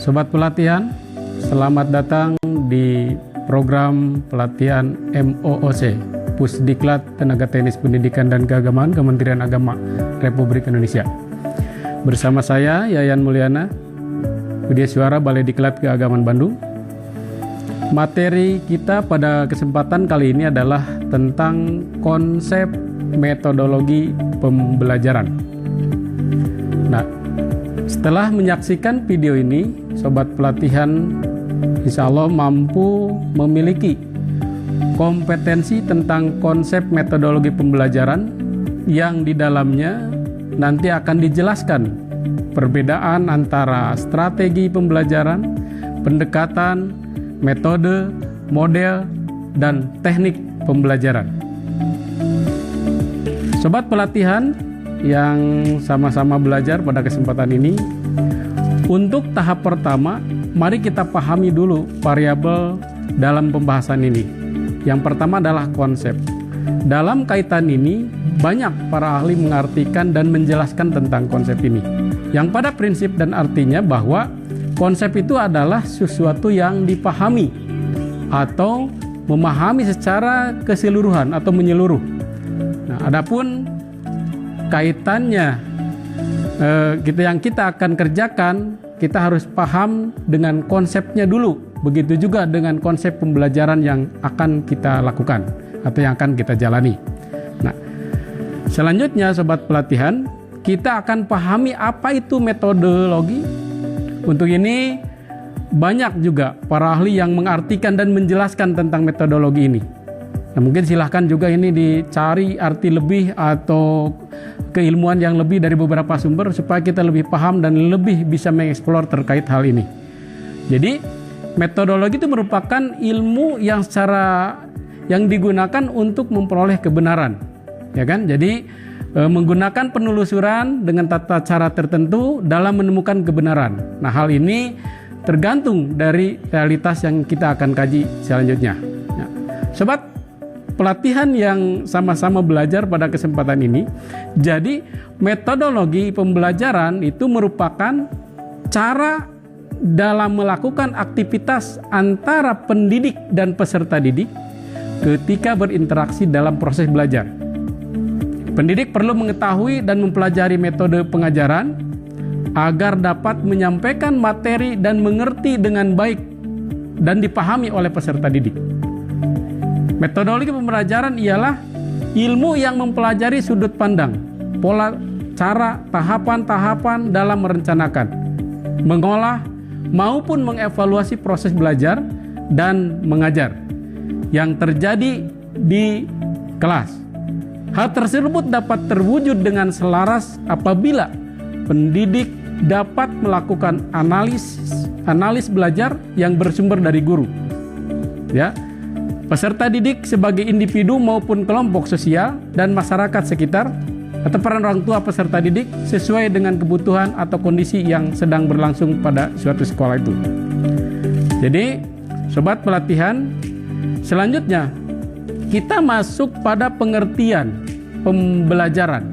Sobat pelatihan, selamat datang di program pelatihan MOOC, Pusdiklat Tenaga Teknis Pendidikan dan Keagamaan Kementerian Agama Republik Indonesia. Bersama saya, Yayan Mulyana, Widya Suara Balai Diklat Keagamaan Bandung. Materi kita pada kesempatan kali ini adalah tentang konsep metodologi pembelajaran. Nah, setelah menyaksikan video ini, sobat pelatihan insya Allah mampu memiliki kompetensi tentang konsep metodologi pembelajaran yang di dalamnya nanti akan dijelaskan perbedaan antara strategi pembelajaran, pendekatan, metode, model, dan teknik pembelajaran. Sobat pelatihan yang sama-sama belajar pada kesempatan ini, untuk tahap pertama, mari kita pahami dulu variabel dalam pembahasan ini. Yang pertama adalah konsep. Dalam kaitan ini, banyak para ahli mengartikan dan menjelaskan tentang konsep ini. Yang pada prinsip dan artinya bahwa konsep itu adalah sesuatu yang dipahami atau memahami secara keseluruhan atau menyeluruh. Nah, adapun kaitannya yang kita akan kerjakan, kita harus paham dengan konsepnya dulu. Begitu juga dengan konsep pembelajaran yang akan kita lakukan atau yang akan kita jalani. Nah, selanjutnya sobat pelatihan, kita akan pahami apa itu metodologi. Untuk ini banyak juga para ahli yang mengartikan dan menjelaskan tentang metodologi ini. Nah, mungkin silahkan juga ini dicari arti lebih atau keilmuan yang lebih dari beberapa sumber supaya kita lebih paham dan lebih bisa mengeksplor terkait hal ini. Jadi metodologi itu merupakan ilmu yang digunakan untuk memperoleh kebenaran, ya kan? Jadi menggunakan penelusuran dengan tata cara tertentu dalam menemukan kebenaran. Nah, hal ini tergantung dari realitas yang kita akan kaji selanjutnya. Ya. Sobat pelatihan yang sama-sama belajar pada kesempatan ini, jadi metodologi pembelajaran itu merupakan cara dalam melakukan aktivitas antara pendidik dan peserta didik ketika berinteraksi dalam proses belajar. Pendidik perlu mengetahui dan mempelajari metode pengajaran agar dapat menyampaikan materi dan mengerti dengan baik dan dipahami oleh peserta didik. Metodologi pembelajaran ialah ilmu yang mempelajari sudut pandang, pola, cara, tahapan-tahapan dalam merencanakan, mengolah, maupun mengevaluasi proses belajar dan mengajar yang terjadi di kelas. Hal tersebut dapat terwujud dengan selaras apabila pendidik dapat melakukan analis belajar yang bersumber dari guru. Ya. Peserta didik sebagai individu maupun kelompok sosial dan masyarakat sekitar atau peran orang tua peserta didik sesuai dengan kebutuhan atau kondisi yang sedang berlangsung pada suatu sekolah itu. Jadi, sobat pelatihan, selanjutnya kita masuk pada pengertian pembelajaran.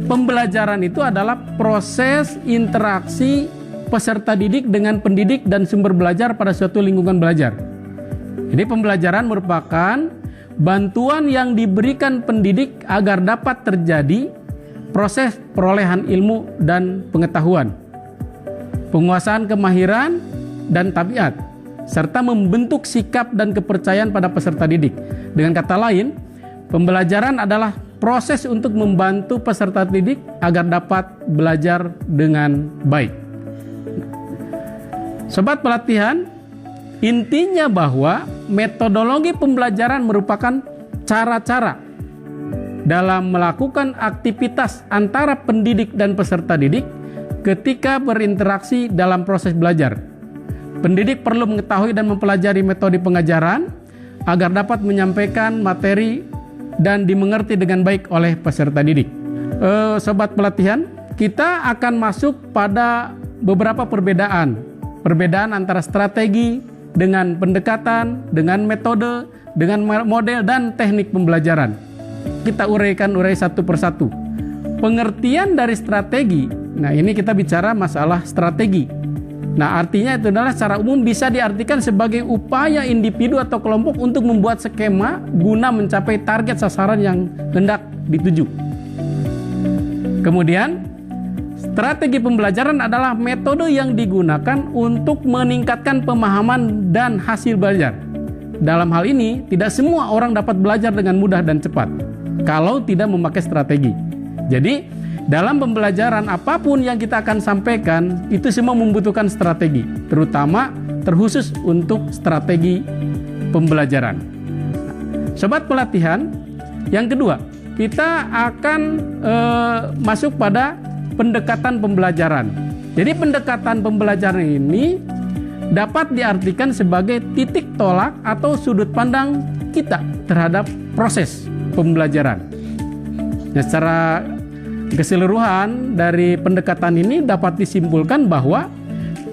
Pembelajaran itu adalah proses interaksi peserta didik dengan pendidik dan sumber belajar pada suatu lingkungan belajar. Jadi pembelajaran merupakan bantuan yang diberikan pendidik agar dapat terjadi proses perolehan ilmu dan pengetahuan, penguasaan kemahiran dan tabiat, serta membentuk sikap dan kepercayaan pada peserta didik. Dengan kata lain, pembelajaran adalah proses untuk membantu peserta didik agar dapat belajar dengan baik. Sobat pelatihan, intinya bahwa metodologi pembelajaran merupakan cara-cara dalam melakukan aktivitas antara pendidik dan peserta didik ketika berinteraksi dalam proses belajar. Pendidik perlu mengetahui dan mempelajari metode pengajaran agar dapat menyampaikan materi dan dimengerti dengan baik oleh peserta didik. Sobat pelatihan, kita akan masuk pada beberapa perbedaan antara strategi dengan pendekatan, dengan metode, dengan model dan teknik pembelajaran. Kita urai satu persatu. Pengertian dari strategi. Nah, ini kita bicara masalah strategi. Nah, artinya itu adalah secara umum bisa diartikan sebagai upaya individu atau kelompok untuk membuat skema guna mencapai target sasaran yang hendak dituju. Kemudian, strategi pembelajaran adalah metode yang digunakan untuk meningkatkan pemahaman dan hasil belajar. Dalam hal ini, tidak semua orang dapat belajar dengan mudah dan cepat kalau tidak memakai strategi. Jadi, dalam pembelajaran apapun yang kita akan sampaikan, itu semua membutuhkan strategi, terutama terkhusus untuk strategi pembelajaran. Sobat pelatihan, yang kedua, kita akan masuk pada pendekatan pembelajaran. Jadi pendekatan pembelajaran ini dapat diartikan sebagai titik tolak atau sudut pandang kita terhadap proses pembelajaran. Nah, secara keseluruhan dari pendekatan ini dapat disimpulkan bahwa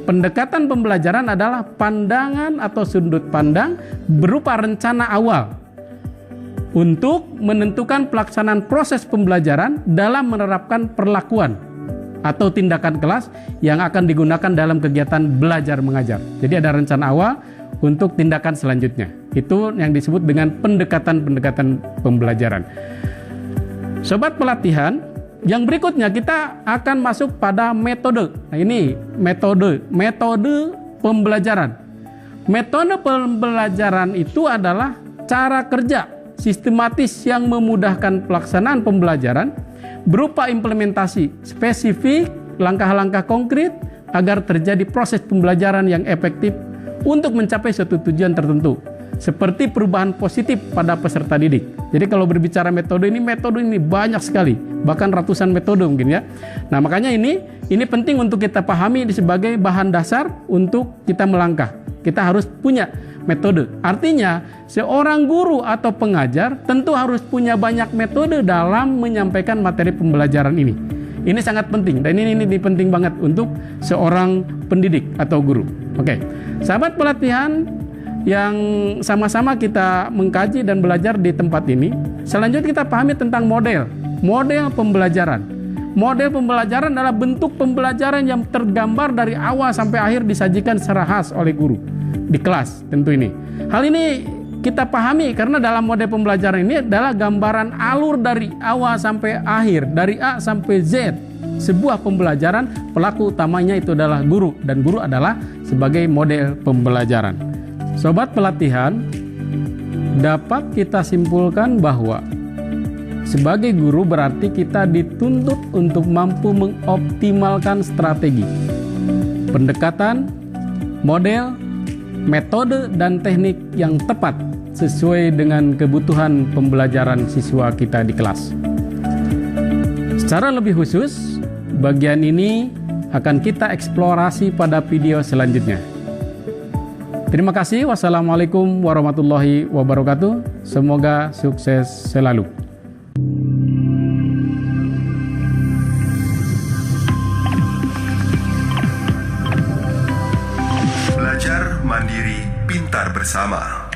pendekatan pembelajaran adalah pandangan atau sudut pandang berupa rencana awal untuk menentukan pelaksanaan proses pembelajaran dalam menerapkan perlakuan atau tindakan kelas yang akan digunakan dalam kegiatan belajar mengajar. Jadi ada rencana awal untuk tindakan selanjutnya. Itu yang disebut dengan pendekatan pembelajaran. Sobat pelatihan, yang berikutnya kita akan masuk pada metode. Nah, ini metode pembelajaran. Metode pembelajaran itu adalah cara kerja sistematis yang memudahkan pelaksanaan pembelajaran berupa implementasi spesifik, langkah-langkah konkret agar terjadi proses pembelajaran yang efektif untuk mencapai suatu tujuan tertentu, seperti perubahan positif pada peserta didik. Jadi kalau berbicara metode ini banyak sekali, bahkan ratusan metode mungkin ya. Nah, makanya ini penting untuk kita pahami sebagai bahan dasar untuk kita melangkah. Kita harus punya metode. Artinya, seorang guru atau pengajar tentu harus punya banyak metode dalam menyampaikan materi pembelajaran ini. Ini sangat penting dan ini penting banget untuk seorang pendidik atau guru. Oke. Sahabat pelatihan yang sama-sama kita mengkaji dan belajar di tempat ini. Selanjutnya kita pahami tentang model pembelajaran. Model pembelajaran adalah bentuk pembelajaran yang tergambar dari awal sampai akhir disajikan secara khas oleh guru di kelas tentu ini. Hal ini kita pahami karena dalam model pembelajaran ini adalah gambaran alur dari awal sampai akhir, dari A sampai Z. Sebuah pembelajaran, pelaku utamanya itu adalah guru dan guru adalah sebagai model pembelajaran. Sobat pelatihan, dapat kita simpulkan bahwa sebagai guru berarti kita dituntut untuk mampu mengoptimalkan strategi, pendekatan, model, metode, dan teknik yang tepat sesuai dengan kebutuhan pembelajaran siswa kita di kelas. Secara lebih khusus, bagian ini akan kita eksplorasi pada video selanjutnya. Terima kasih. Wassalamualaikum warahmatullahi wabarakatuh. Semoga sukses selalu. Belajar mandiri, pintar bersama.